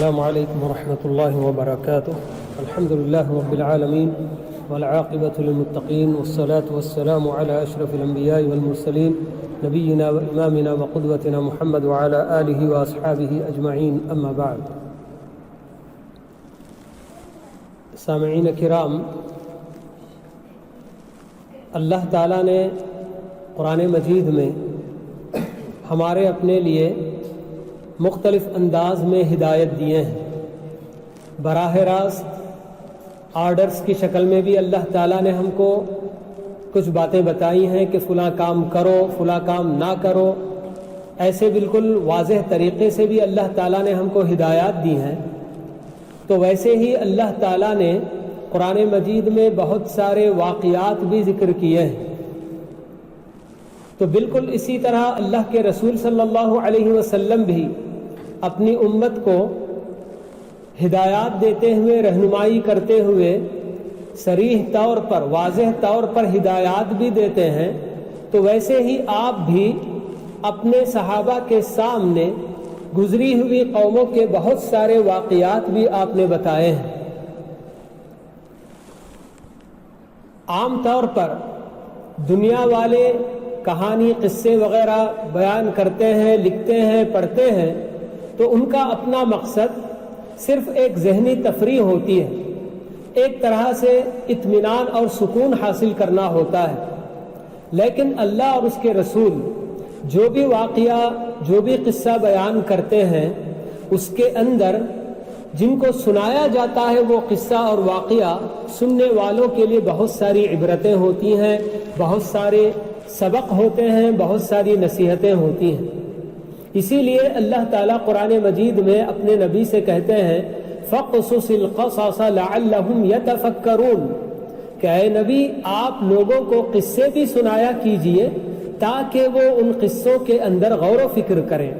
السلام علیکم ورحمۃ اللہ وبرکاتہ. الحمد للہ رب العالمین والعاقبۃ للمتقین والصلاة والسلام علی اشرف الانبیاء والمرسلین نبینا وامامنا وقدوتنا محمد وعلی آلہ واصحابہ اجمعین. اما بعد. سامعین کرام، اللہ تعالیٰ نے قرآن مجید میں ہمارے اپنے لیے مختلف انداز میں ہدایت دیے ہیں. براہ راست آرڈرز کی شکل میں بھی اللہ تعالیٰ نے ہم کو کچھ باتیں بتائی ہیں کہ فلاں کام کرو، فلاں کام نہ کرو. ایسے بالکل واضح طریقے سے بھی اللہ تعالیٰ نے ہم کو ہدایات دی ہیں. تو ویسے ہی اللہ تعالیٰ نے قرآن مجید میں بہت سارے واقعات بھی ذکر کیے ہیں. تو بالکل اسی طرح اللہ کے رسول صلی اللہ علیہ وسلم بھی اپنی امت کو ہدایات دیتے ہوئے، رہنمائی کرتے ہوئے صریح طور پر، واضح طور پر ہدایات بھی دیتے ہیں. تو ویسے ہی آپ بھی اپنے صحابہ کے سامنے گزری ہوئی قوموں کے بہت سارے واقعات بھی آپ نے بتائے ہیں. عام طور پر دنیا والے کہانی، قصے وغیرہ بیان کرتے ہیں، لکھتے ہیں، پڑھتے ہیں تو ان کا اپنا مقصد صرف ایک ذہنی تفریح ہوتی ہے، ایک طرح سے اطمینان اور سکون حاصل کرنا ہوتا ہے. لیکن اللہ اور اس کے رسول جو بھی واقعہ، جو بھی قصہ بیان کرتے ہیں، اس کے اندر جن کو سنایا جاتا ہے وہ قصہ اور واقعہ سننے والوں کے لیے بہت ساری عبرتیں ہوتی ہیں، بہت سارے سبق ہوتے ہیں، بہت ساری نصیحتیں ہوتی ہیں. اسی لیے اللہ تعالیٰ قرآن مجید میں اپنے نبی سے کہتے ہیں فَقْصُصِ الْقَصَصَ لَعَلَّهُمْ يَتَفَكَّرُونَ کہ اے نبی آپ لوگوں کو قصے بھی سنایا کیجئے تاکہ وہ ان قصوں کے اندر غور و فکر کریں.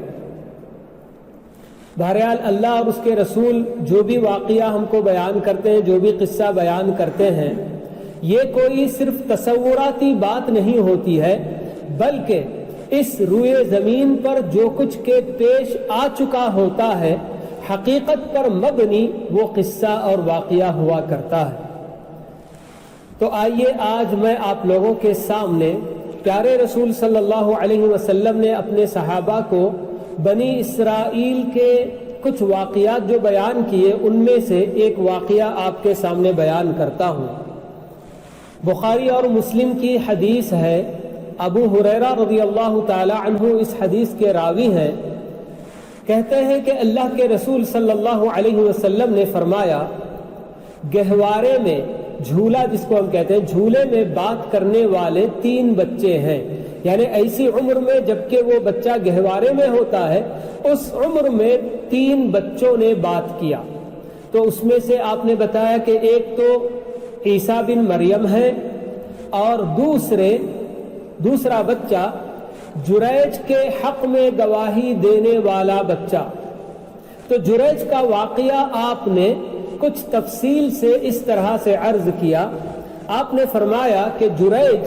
بہرحال اللہ اور اس کے رسول جو بھی واقعہ ہم کو بیان کرتے ہیں، جو بھی قصہ بیان کرتے ہیں، یہ کوئی صرف تصوراتی بات نہیں ہوتی ہے، بلکہ اس روئے زمین پر جو کچھ کے پیش آ چکا ہوتا ہے، حقیقت پر مبنی وہ قصہ اور واقعہ ہوا کرتا ہے. تو آئیے آج میں آپ لوگوں کے سامنے پیارے رسول صلی اللہ علیہ وسلم نے اپنے صحابہ کو بنی اسرائیل کے کچھ واقعات جو بیان کیے ان میں سے ایک واقعہ آپ کے سامنے بیان کرتا ہوں. بخاری اور مسلم کی حدیث ہے. ابو ہریرہ رضی اللہ تعالی عنہ اس حدیث کے راوی ہیں. کہتے ہیں کہ اللہ کے رسول صلی اللہ علیہ وسلم نے فرمایا گہوارے میں، جھولا جس کو ہم کہتے ہیں، جھولے میں بات کرنے والے 3 بچے ہیں. یعنی ایسی عمر میں جبکہ وہ بچہ گہوارے میں ہوتا ہے، اس عمر میں 3 بچوں نے بات کیا. تو اس میں سے آپ نے بتایا کہ ایک تو عیسیٰ بن مریم ہے اور دوسرا بچہ جریج کے حق میں گواہی دینے والا بچہ. تو جریج کا واقعہ آپ نے کچھ تفصیل سے اس طرح سے عرض کیا. آپ نے فرمایا کہ جریج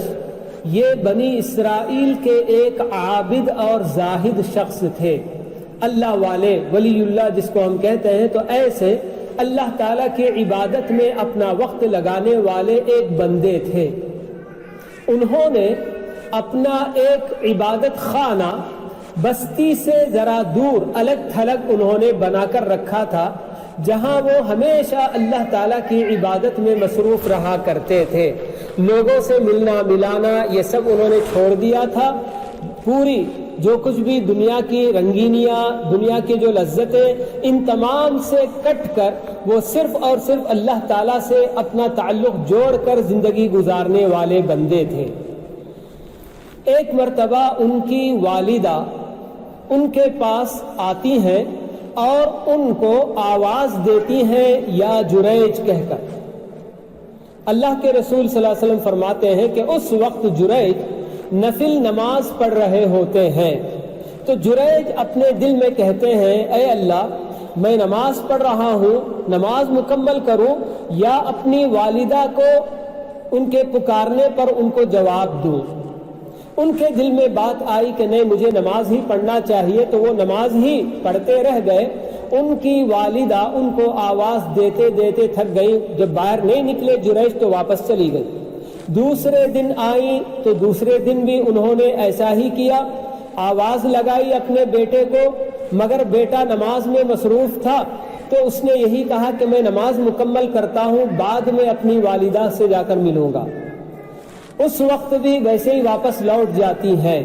یہ بنی اسرائیل کے ایک عابد اور زاہد شخص تھے، اللہ والے، ولی اللہ جس کو ہم کہتے ہیں. تو ایسے اللہ تعالیٰ کی عبادت میں اپنا وقت لگانے والے ایک بندے تھے. انہوں نے اپنا ایک عبادت خانہ بستی سے ذرا دور الگ تھلگ انہوں نے بنا کر رکھا تھا، جہاں وہ ہمیشہ اللہ تعالیٰ کی عبادت میں مصروف رہا کرتے تھے. لوگوں سے ملنا ملانا یہ سب انہوں نے چھوڑ دیا تھا. پوری جو کچھ بھی دنیا کی رنگینیاں، دنیا کی جو لذتیں، ان تمام سے کٹ کر وہ صرف اور صرف اللہ تعالیٰ سے اپنا تعلق جوڑ کر زندگی گزارنے والے بندے تھے. ایک مرتبہ ان کی والدہ ان کے پاس آتی ہیں اور ان کو آواز دیتی ہیں یا جریج کہہ کر. اللہ کے رسول صلی اللہ علیہ وسلم فرماتے ہیں کہ اس وقت جریج نفل نماز پڑھ رہے ہوتے ہیں. تو جریج اپنے دل میں کہتے ہیں اے اللہ، میں نماز پڑھ رہا ہوں، نماز مکمل کروں یا اپنی والدہ کو ان کے پکارنے پر ان کو جواب دوں. ان کے دل میں بات آئی کہ نہیں، مجھے نماز ہی پڑھنا چاہیے. تو وہ نماز ہی پڑھتے رہ گئے. ان کی والدہ ان کو آواز دیتے دیتے تھک گئی، جب باہر نہیں نکلے جریج تو واپس چلی گئی۔ دوسرے دن آئی تو دوسرے دن بھی انہوں نے ایسا ہی کیا، آواز لگائی اپنے بیٹے کو، مگر بیٹا نماز میں مصروف تھا، تو اس نے یہی کہا کہ میں نماز مکمل کرتا ہوں، بعد میں اپنی والدہ سے جا کر ملوں گا۔ اس وقت بھی ویسے ہی واپس لوٹ جاتی ہیں۔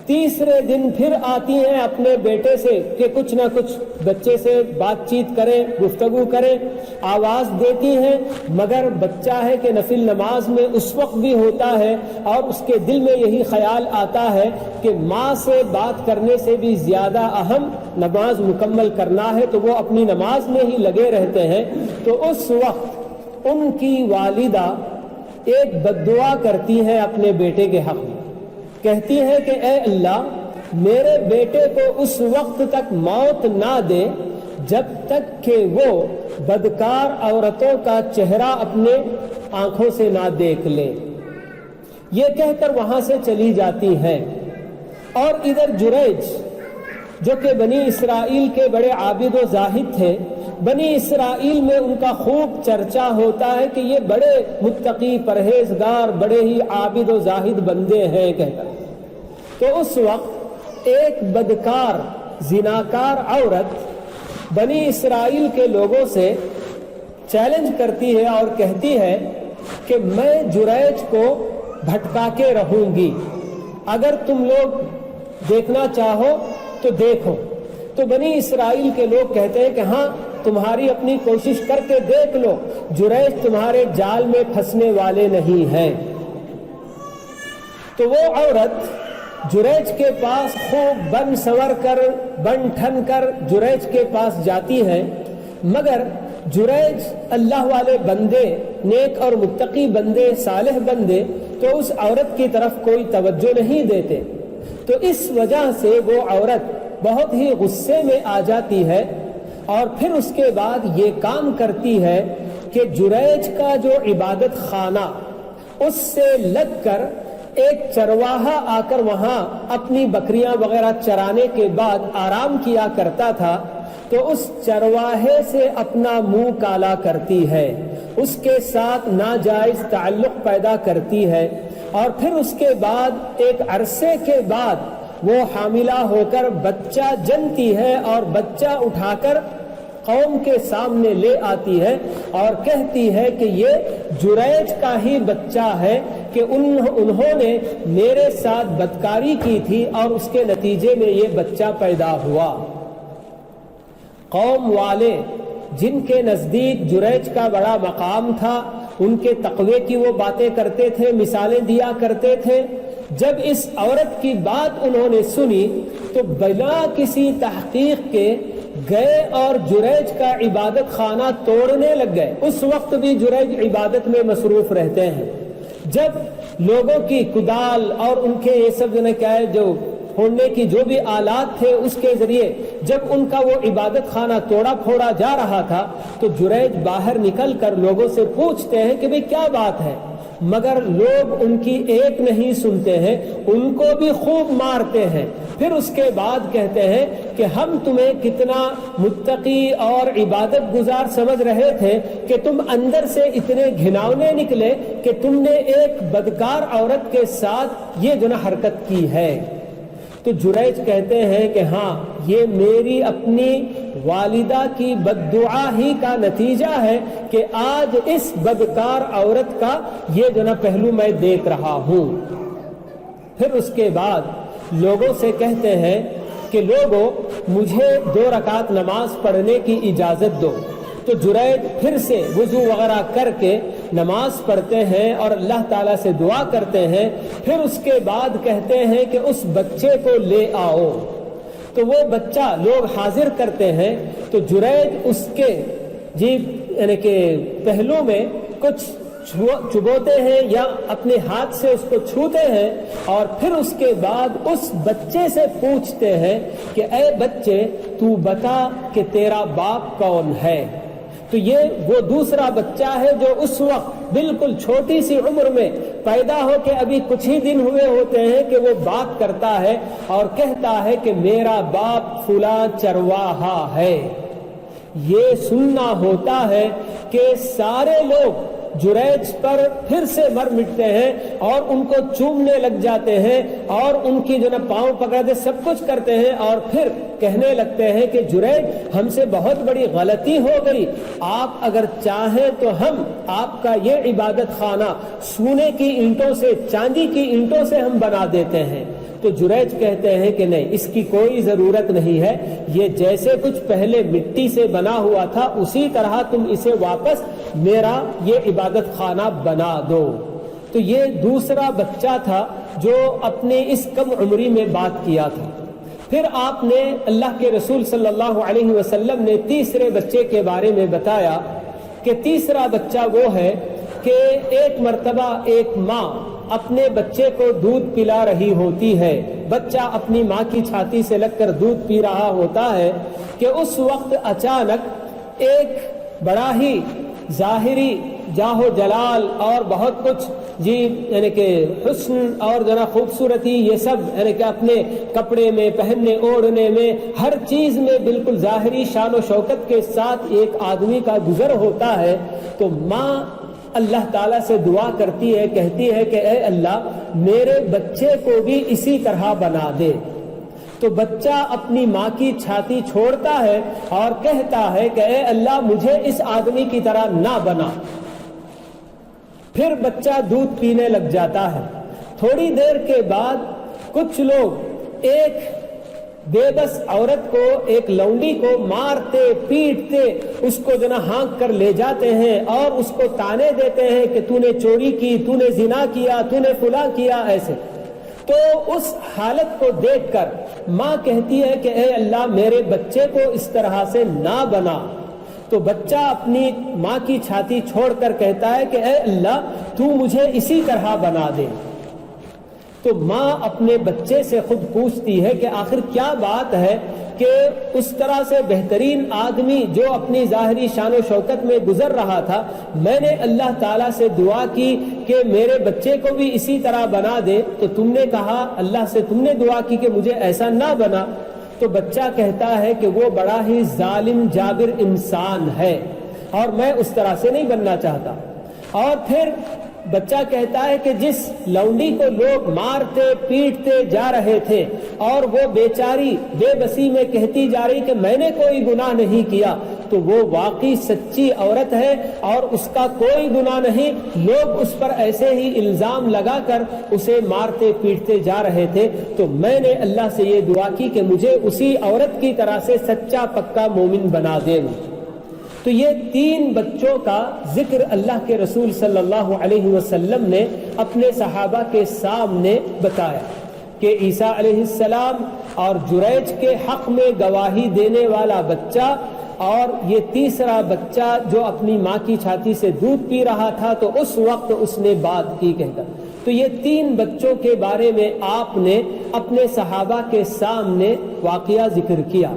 تیسرے دن پھر آتی ہیں اپنے بیٹے سے کہ کچھ نہ کچھ بچے سے بات چیت کریں، گفتگو کریں، آواز دیتی ہیں، مگر بچہ ہے کہ نفل نماز میں اس وقت بھی ہوتا ہے اور اس کے دل میں یہی خیال آتا ہے کہ ماں سے بات کرنے سے بھی زیادہ اہم نماز مکمل کرنا ہے، تو وہ اپنی نماز میں ہی لگے رہتے ہیں۔ تو اس وقت ان کی والدہ ایک بد دعا کرتی ہیں اپنے بیٹے کے حق میں، کہتی ہیں کہ اے اللہ، میرے بیٹے کو اس وقت تک موت نہ دے جب تک کہ وہ بدکار عورتوں کا چہرہ اپنے آنکھوں سے نہ دیکھ لے۔ یہ کہہ کر وہاں سے چلی جاتی ہیں۔ اور ادھر جریج جو کہ بنی اسرائیل کے بڑے عابد و زاہد تھے، بنی اسرائیل میں ان کا خوب چرچا ہوتا ہے کہ یہ بڑے متقی پرہیزگار بڑے ہی عابد و زاہد بندے ہیں کہہ کر۔ تو اس وقت ایک بدکار زناکار عورت بنی اسرائیل کے لوگوں سے چیلنج کرتی ہے اور کہتی ہے کہ میں جریج کو بھٹکا کے رہوں گی، اگر تم لوگ دیکھنا چاہو تو دیکھو۔ تو بنی اسرائیل کے لوگ کہتے ہیں کہ ہاں، تمہاری اپنی کوشش کر کے دیکھ لو، جریج تمہارے جال میں پھنسنے والے نہیں ہیں۔ تو وہ عورت جریج کے پاس خوب بن سنور کر بن ٹھن کر جریج کے پاس جاتی ہے، مگر جریج اللہ والے بندے، نیک اور متقی بندے، صالح بندے، تو اس عورت کی طرف کوئی توجہ نہیں دیتے۔ تو اس وجہ سے وہ عورت بہت ہی غصے میں آ جاتی ہے اور پھر اس کے بعد یہ کام کرتی ہے کہ جریج کا جو عبادت خانہ اس سے لگ کر ایک چرواہا آ کر وہاں اپنی بکریاں وغیرہ چرانے کے بعد آرام کیا کرتا تھا، تو اس چرواہے سے اپنا منہ کالا کرتی ہے، اس کے ساتھ ناجائز تعلق پیدا کرتی ہے، اور پھر اس کے بعد ایک عرصے کے بعد وہ حاملہ ہو کر بچہ جنتی ہے اور بچہ اٹھا کر قوم کے سامنے لے آتی ہے اور کہتی ہے کہ یہ جریج کا ہی بچہ ہے کہ انہوں نے میرے ساتھ بدکاری کی تھی اور اس کے نتیجے میں یہ بچہ پیدا ہوا۔ قوم والے جن کے نزدیک جریج کا بڑا مقام تھا، ان کے تقوی کی وہ باتیں کرتے تھے، مثالیں دیا کرتے تھے، جب اس عورت کی بات انہوں نے سنی تو بلا کسی تحقیق کے گئے اور جریج کا عبادت خانہ توڑنے لگ گئے۔ اس وقت بھی جریج عبادت میں مصروف رہتے ہیں۔ جب لوگوں کی کدال اور ان کے یہ سب کیا ہے جو پھوڑنے کی جو بھی آلات تھے اس کے ذریعے جب ان کا وہ عبادت خانہ توڑا پھوڑا جا رہا تھا تو جریج باہر نکل کر لوگوں سے پوچھتے ہیں کہ بھئی کیا بات ہے، مگر لوگ ان کی ایک نہیں سنتے ہیں، ان کو بھی خوب مارتے ہیں۔ پھر اس کے بعد کہتے ہیں کہ ہم تمہیں کتنا متقی اور عبادت گزار سمجھ رہے تھے کہ تم اندر سے اتنے گھناونے نکلے کہ تم نے ایک بدکار عورت کے ساتھ یہ حرکت کی ہے۔ تو جریج کہتے ہیں کہ ہاں، یہ میری اپنی والدہ کی بد دعا ہی کا نتیجہ ہے کہ آج اس بدکار عورت کا یہ پہلو میں دیکھ رہا ہوں۔ پھر اس کے بعد لوگوں سے کہتے ہیں کہ لوگوں، مجھے 2 رکعت نماز پڑھنے کی اجازت دو۔ تو جریج پھر سے وضو وغیرہ کر کے نماز پڑھتے ہیں اور اللہ تعالیٰ سے دعا کرتے ہیں۔ پھر اس کے بعد کہتے ہیں کہ اس بچے کو لے آؤ۔ تو وہ بچہ لوگ حاضر کرتے ہیں تو جریج اس کے یعنی کہ پہلو میں کچھ چبوتے ہیں یا اپنے ہاتھ سے اس کو چھوتے ہیں اور پھر اس کے بعد اس بچے سے پوچھتے ہیں کہ اے بچے، تو بتا کہ تیرا باپ کون ہے؟ تو یہ وہ دوسرا بچہ ہے جو اس وقت بالکل چھوٹی سی عمر میں پیدا ہو کے ابھی کچھ ہی دن ہوئے ہوتے ہیں کہ وہ بات کرتا ہے اور کہتا ہے کہ میرا باپ فلاں چرواہا ہے۔ یہ سننا ہوتا ہے کہ سارے لوگ جریج پر پھر سے مر مٹتے ہیں اور ان کو چومنے لگ جاتے ہیں اور ان کی جو نا پاؤں پکڑتے سب کچھ کرتے ہیں اور پھر کہنے لگتے ہیں کہ جریج ہم سے بہت بڑی غلطی ہو گئی، آپ اگر چاہیں تو ہم آپ کا یہ عبادت خانہ سونے کی اینٹوں سے، چاندی کی اینٹوں سے ہم بنا دیتے ہیں۔ تو جریج کہتے ہیں کہ نہیں، اس کی کوئی ضرورت نہیں ہے، یہ جیسے کچھ پہلے مٹی سے بنا ہوا تھا اسی طرح تم اسے واپس میرا یہ عبادت خانہ بنا دو۔ تو یہ دوسرا بچہ تھا جو اپنے اس کم عمری میں بات کیا تھا۔ پھر آپ نے اللہ کے رسول صلی اللہ علیہ وسلم نے تیسرے بچے کے بارے میں بتایا کہ تیسرا بچہ وہ ہے کہ ایک مرتبہ ایک ماں اپنے بچے کو دودھ پلا رہی ہوتی ہے، بچہ اپنی ماں کی چھاتی سے لگ کر دودھ پی رہا ہوتا ہے کہ اس وقت اچانک ایک بڑا ہی ظاہری جاہ و جلال اور بہت کچھ یعنی کہ حسن اور ذرا خوبصورتی، یہ سب یعنی کہ اپنے کپڑے میں، پہننے اوڑھنے میں، ہر چیز میں بالکل ظاہری شان و شوکت کے ساتھ ایک آدمی کا گزر ہوتا ہے۔ تو ماں اللہ تعالیٰ سے دعا کرتی ہے، کہتی ہے کہ اے اللہ میرے بچے کو بھی اسی طرح بنا دے۔ تو بچہ اپنی ماں کی چھاتی چھوڑتا ہے اور کہتا ہے کہ اے اللہ مجھے اس آدمی کی طرح نہ بنا۔ پھر بچہ دودھ پینے لگ جاتا ہے۔ تھوڑی دیر کے بعد کچھ لوگ ایک بے بس عورت کو، ایک لونڈی کو مارتے پیٹتے اس کو جو نا ہانک کر لے جاتے ہیں اور اس کو تانے دیتے ہیں کہ تو نے چوری کی، تو نے زنا کیا، تو نے فلاں کیا، ایسے۔ تو اس حالت کو دیکھ کر ماں کہتی ہے کہ اے اللہ میرے بچے کو اس طرح سے نہ بنا۔ تو بچہ اپنی ماں کی چھاتی چھوڑ کر کہتا ہے کہ اے اللہ تو مجھے اسی طرح بنا دے۔ تو ماں اپنے بچے سے خود پوچھتی ہے کہ آخر کیا بات ہے کہ اس طرح سے بہترین آدمی جو اپنی ظاہری شان و شوکت میں گزر رہا تھا، میں نے اللہ تعالیٰ سے دعا کی کہ میرے بچے کو بھی اسی طرح بنا دے، تو تم نے کہا اللہ سے تم نے دعا کی کہ مجھے ایسا نہ بنا۔ تو بچہ کہتا ہے کہ وہ بڑا ہی ظالم جابر انسان ہے اور میں اس طرح سے نہیں بننا چاہتا۔ اور پھر بچہ کہتا ہے کہ جس لونڈی کو لوگ مارتے پیٹتے جا رہے تھے اور وہ بیچاری بے بسی میں کہتی جا رہی کہ میں نے کوئی گناہ نہیں کیا، تو وہ واقعی سچی عورت ہے اور اس کا کوئی گناہ نہیں، لوگ اس پر ایسے ہی الزام لگا کر اسے مارتے پیٹتے جا رہے تھے۔ تو میں نے اللہ سے یہ دعا کی کہ مجھے اسی عورت کی طرح سے سچا پکا مومن بنا دے۔ تو یہ تین بچوں کا ذکر اللہ کے رسول صلی اللہ علیہ وسلم نے اپنے صحابہ کے سامنے بتایا کہ عیسیٰ علیہ السلام اور جریج کے حق میں گواہی دینے والا بچہ اور یہ تیسرا بچہ جو اپنی ماں کی چھاتی سے دودھ پی رہا تھا، تو اس وقت اس نے بات کی کہہ کر۔ تو یہ تین بچوں کے بارے میں آپ نے اپنے صحابہ کے سامنے واقعہ ذکر کیا۔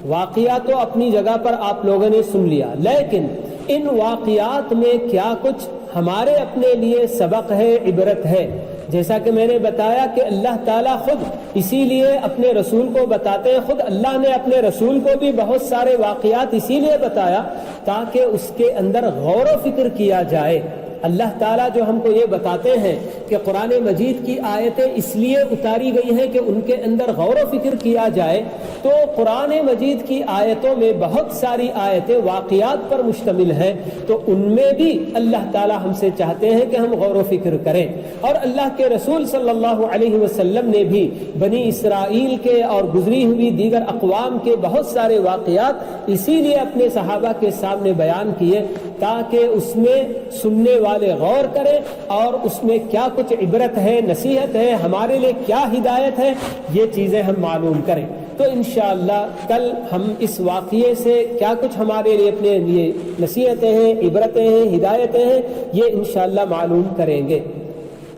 واقعہ تو اپنی جگہ پر آپ لوگوں نے سن لیا، لیکن ان واقعات میں کیا کچھ ہمارے اپنے لیے سبق ہے، عبرت ہے۔ جیسا کہ میں نے بتایا کہ اللہ تعالیٰ خود اسی لیے اپنے رسول کو بتاتے ہیں، خود اللہ نے اپنے رسول کو بھی بہت سارے واقعات اسی لیے بتایا تاکہ اس کے اندر غور و فکر کیا جائے۔ اللہ تعالیٰ جو ہم کو یہ بتاتے ہیں کہ قرآن مجید کی آیتیں اس لیے اتاری گئی ہیں کہ ان کے اندر غور و فکر کیا جائے، تو قرآن مجید کی آیتوں میں بہت ساری آیتیں واقعات پر مشتمل ہیں، تو ان میں بھی اللہ تعالیٰ ہم سے چاہتے ہیں کہ ہم غور و فکر کریں۔ اور اللہ کے رسول صلی اللہ علیہ وسلم نے بھی بنی اسرائیل کے اور گزری ہوئی دیگر اقوام کے بہت سارے واقعات اسی لیے اپنے صحابہ کے سامنے بیان کیے تاکہ اس میں سننے والے غور کریں اور اس میں کیا کچھ عبرت ہے، نصیحت ہے، ہمارے لیے کیا ہدایت ہے، یہ چیزیں ہم معلوم کریں۔ تو انشاءاللہ کل ہم اس واقعے سے کیا کچھ ہمارے لیے اپنے لیے نصیحتیں ہیں، عبرتیں ہیں، ہدایتیں ہیں، یہ انشاءاللہ معلوم کریں گے۔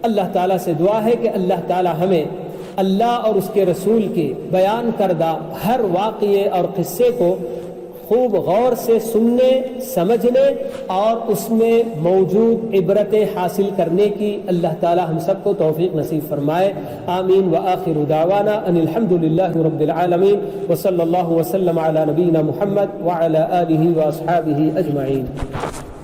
اللہ تعالیٰ سے دعا ہے کہ اللہ تعالیٰ ہمیں اللہ اور اس کے رسول کے بیان کردہ ہر واقعے اور قصے کو خوب غور سے سننے، سمجھنے اور اس میں موجود عبرتیں حاصل کرنے کی اللہ تعالی ہم سب کو توفیق نصیب فرمائے. آمین. وآخر دعوانا ان الحمد للہ رب العالمین وصلی اللہ وسلم علی نبینا محمد وعلی آلہ واصحابہ اجمعین.